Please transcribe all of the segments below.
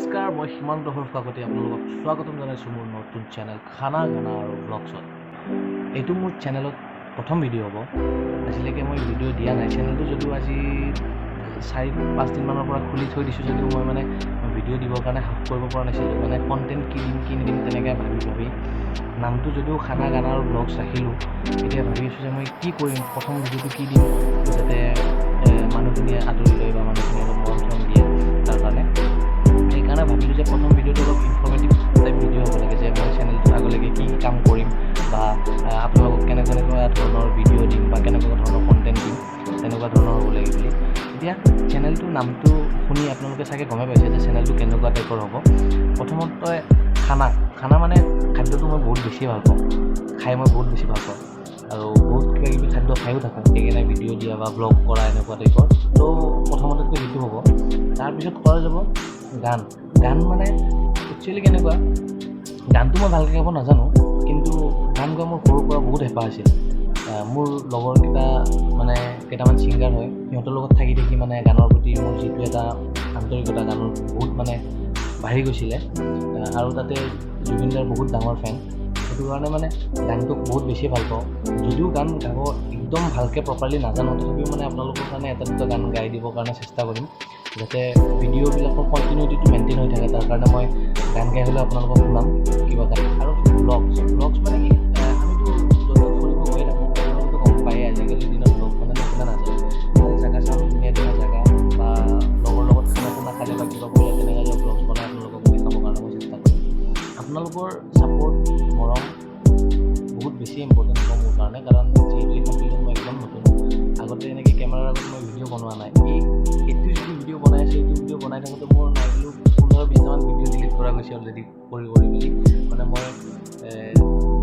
নমস্কাৰ, মই সীমান্ত সৰকাকতি আপোনালোকক স্বাগতম জনাইছোঁ মোৰ নতুন চেনেল খানা গানা আৰু ব্লগছত। এইটো মোৰ চেনেলত প্ৰথম ভিডিঅ' হ'ব। আজিলৈকে মই ভিডিঅ' দিয়া নাই। চেনেলটো যদিও আজি 4-5 দিনমানৰ পৰা খুলি থৈ দিছোঁ, যদিও মই ভিডিঅ' দিবৰ কাৰণে সাহস কৰিব পৰা নাছিলোঁ। কণ্টেণ্ট কি নিদিম তেনেকৈ ভাবি নামটো যদিও খানা গানা আৰু ব্লগছ ৰাখিলোঁ, এতিয়া ভাবি আছোঁ যে মই কি কৰিম, প্ৰথম ভিডিঅ'টো কি দিম যাতে মানুহখিনিয়ে আদৰি লয় বা মানুহখিনিয়ে অলপ মৰম দিয়ে। তাৰ কাৰণে সেইকাৰণে ভাবিলোঁ যে প্ৰথম ভিডিঅ'টো অলপ ইনফৰ্মেটিভ টাইপ ভিডিঅ' হ'ব লাগে, যে মই চেনেলটোত আগলৈকে কি কাম কৰিম বা আপোনালোকক কেনেকুৱা ধৰণৰ ভিডিঅ' দিম বা কেনেকুৱা ধৰণৰ কণ্টেণ্ট দিম, তেনেকুৱা ধৰণৰ হ'ব লাগে বুলি। এতিয়া চেনেলটোৰ নামটো শুনি আপোনালোকে চাগে গমে পাইছে যে চেনেলটো কেনেকুৱা টাইপৰ হ'ব। প্ৰথমতে খানা মানে খাদ্যটো মই বহুত বেছি ভাল পাওঁ, খাই মই বহুত বেছি ভাল পাওঁ আৰু বহুত কিবাকিবি খাদ্য খায়ো থাকোঁ, সেইকাৰণে ভিডিঅ' দিয়া বা ব্লগ কৰা এনেকুৱা টাইপৰ। তো প্ৰথমতেতো সেইটো হ'ব। তাৰপিছত কৰা যাব গান মানে একচুৱেলি কেনেকুৱা, গানটো মই ভালকৈ গাব নাজানো, কিন্তু গান গোৱা মোৰ সৰুৰ পৰা বহুত হেঁপাহ আছিল। মোৰ লগৰ কেইটামান ছিংগাৰ হয়, সিহঁতৰ লগত থাকি গানৰ প্ৰতি মোৰ যিটো এটা আন্তৰিকতা, গানৰ বহুত বাঢ়ি গৈছিলে। আৰু তাতে জুবিন দাৰ বহুত ডাঙৰ ফেন, সেইটো কাৰণে গানটো বহুত বেছি ভাল পাওঁ। যদিও গান গাব একদম ভালকৈ প্ৰপাৰলি নাজানো, তথাপিও আপোনালোকৰ কাৰণে এটা দুটা গান গাই দিবৰ কাৰণে চেষ্টা কৰিম, যাতে ভিডিঅ'বিলাকৰ কণ্টিনিউটিটো মেইনটেইন হৈ থাকে। তাৰ কাৰণে মই গান গাই হ'লেও আপোনালোকক শুনাম কিবা গান। আৰু ব্লগছ মানে কি, আমিতো য'ত ফুৰিব গৈ থাকোঁ, আপোনালোকেতো গম পায়েই আজিকালিৰ দিনত ব্লগ নশুনা নাযায়। জেগা চাওঁ, ধুনীয়া জেগা বা লগৰ লগত খানা খালে বা কিবা কৰিলে তেনেকৈ ব্লগছ বনাই আপোনালোকক দেখাবৰ কাৰণে মই চেষ্টা কৰিম। আপোনালোকৰ ছাপোৰ্ট, মৰম বহুত বেছি ইম্পৰ্টেণ্ট হ'ব মোৰ কাৰণে, কাৰণ যিহেতু এইখন ফিল্ডত মই একদম নতুন। আগতে এনেকৈ কেমেৰাৰ আগত মই ভিডিঅ' বনোৱা নাই। এইটো যিটো ভিডিঅ' বনাই আছোঁ, এইটো ভিডিঅ' বনাই থাকোঁতে মোৰ নাইলোঁ 15-20টামান ভিডিঅ' ডিলিট কৰা গৈছে অলৰেডি কৰি মেলি। মই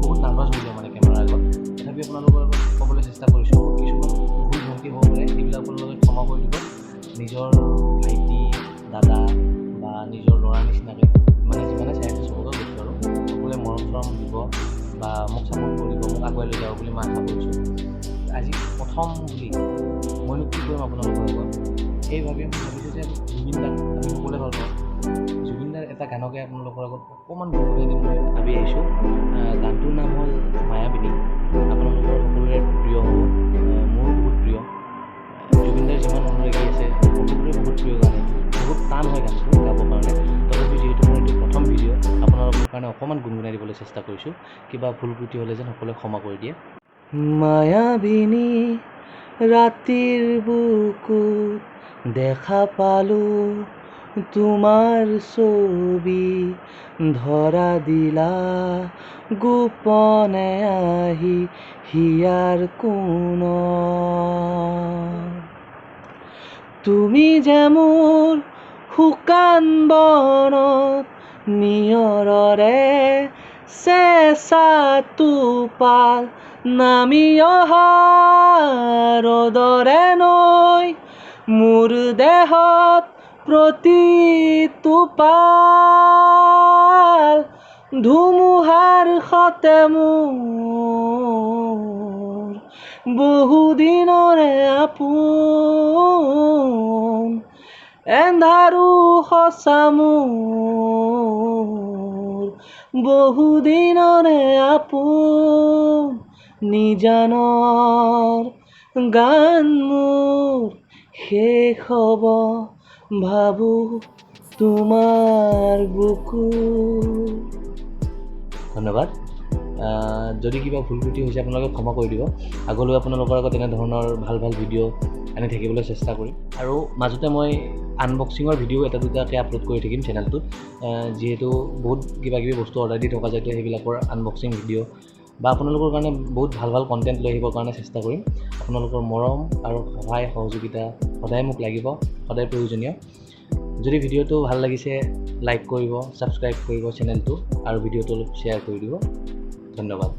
বহুত নাৰ্ভাছ হৈ যাওঁ কেমেৰাৰ আগত। তথাপি আপোনালোকৰ আগত ক'বলৈ চেষ্টা কৰিছোঁ, কিছুমান ভুল ভ্ৰান্তি হ'ব পাৰে, সেইবিলাক আপোনালোকে ক্ষমা কৰি দিব। নিজৰ ভাইটি, দাদা বা নিজৰ ল'ৰাৰ নিচিনাকৈ যিমানে চাই আছে চবকে কৈছোঁ আৰু সকলোৱে মৰম চৰম দিব বা মোক ছাপোৰ্ট কৰিব, মোক আগুৱাই লৈ যাব বুলি মই আশা কৰিছোঁ। আজি প্ৰথম বুলি মইনো কি কৰিম আপোনালোকৰ লগত, এই ভাবি মই ভাবিছোঁ যে জুবিন দাক আমি সকলোৱে ভাল পাওঁ। জুবিন দাৰ এটা গানকে আপোনালোকৰ আগত অকণমান গুণগুণাই দিম বুলি ভাবি আহিছোঁ। গানটোৰ নাম হ'ল মায়াবিনী। আপোনালোকৰ সকলোৰে প্ৰিয় হ'ব, মোৰ বহুত প্ৰিয়। জুবিন দাৰ যিমান অনুৰাগী আছে সকলোৰে বহুত প্ৰিয় গান। বহুত টান হয় গানটো গাবৰ কাৰণে, তথাপি যিহেতু মোৰ এইটো প্ৰথম ভিডিঅ', আপোনালোকৰ কাৰণে অকণমান গুণগুণাই দিবলৈ চেষ্টা কৰিছোঁ। কিবা ভুল ত্ৰুটি হ'লে যেন সকলোৱে ক্ষমা কৰি দিয়ে। মায়াবিনী ৰাতিৰ বুকুত দেখা পালোঁ তোমাৰ ছবি, ধৰা দিলা গোপনে আহি হিয়াৰ কোণত। তুমি যে মোৰ শুকান বনত নিয়ৰৰে চেঁচা টোপাল, নামি অহা ৰ'দৰে নৈ মোৰ দেহত প্ৰতিটোপাল, ধুমুহাৰ সতে মোৰ বহুদিনৰে আপোন, এন্ধাৰো সঁচা মোৰ বহুদিনৰে আপোন। নিজানৰ গান মোৰ শেষ হ'ব ভাবোঁ তোমাৰ বুকু। ধন্যবাদ। যদি কিবা ভুল ত্ৰুটি হৈছে আপোনালোকে ক্ষমা কৰি দিব। আগলৈ আপোনালোকৰ আগত এনেধৰণৰ ভাল ভিডিঅ' আনি থাকিবলৈ চেষ্টা কৰিম। আৰু মাজতে মই আনবক্সিঙৰ ভিডিঅ' এটা দুটাকৈ আপলোড কৰি থাকিম চেনেলটোত, যিহেতু বহুত কিবাকিবি বস্তু অৰ্ডাৰ দি থকা যায়, সেইবিলাকৰ আনবক্সিং ভিডিঅ' বা আপোনালোকৰ কাৰণে বহুত ভাল কণ্টেণ্ট লৈ আহিবৰ কাৰণে চেষ্টা কৰিম। আপোনালোকৰ মৰম আৰু সহায় সহযোগিতা সদায় মোক লাগিব, সদায় প্ৰয়োজনীয়। যদি ভিডিঅ'টো ভাল লাগিছে লাইক কৰিব, ছাবস্ক্ৰাইব কৰিব চেনেলটো, আৰু ভিডিঅ'টো অলপ শ্বেয়াৰ কৰি দিব। ধন্যবাদ।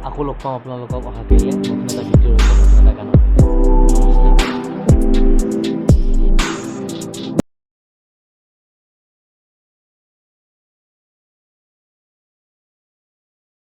আকৌ লগ পাম আপোনালোকক অহা কাইলৈ নতুন এটা ভিডিঅ'ৰ লগত, নতুন এটা গান।